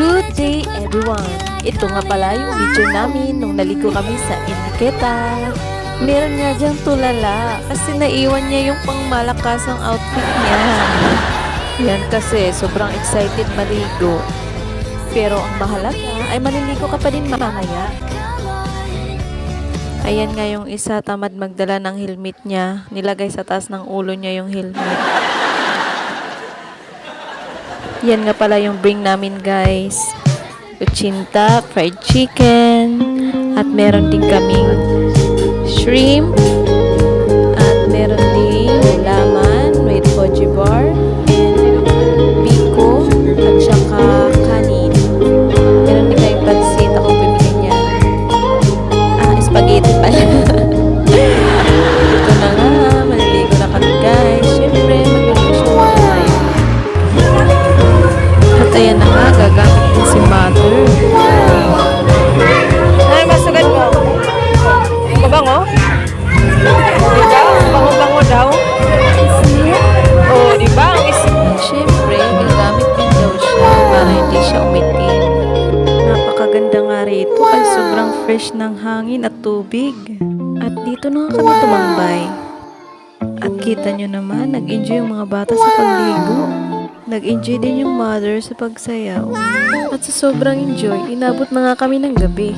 Good day everyone! Ito nga pala yung video namin nung naligo kami sa Enriqueta. Meron nga diyang tulala kasi naiwan niya yung pangmalakasang outfit niya. Yan kasi sobrang excited maligo. Pero ang mahalaga ay maliligo ka pa din mamaya. Ayan nga yung isa, tamad magdala ng helmet niya. Nilagay sa taas ng ulo niya yung helmet. Yan nga pala yung bring namin guys. Kuchinta, fried chicken, at meron din kaming shrimp, at meron din laman, may koji bar, biko, at saka kanin. Meron din kayong pansit, akong bumili niya. Spaghetti pala. Ito na nga, maliligo na kami guys. Siyempre, mag-lotion na tayo. At ayan na nga, gagamit din si mother. Ay, masugat mo. Mabango? Diba? Bango-bango daw. Oh, diba? Siyempre, gagamit din daw siya para hindi siya umitim. Napakaganda nga rito kasi sobrang fresh ng hangin at tubig. At dito na nga kami tumambay. At kita nyo naman, nag-enjoy yung mga bata sa pagligo. Nag-enjoy din yung mother sa pagsayaw. At sa sobrang enjoy, inabot na nga kami ng gabi.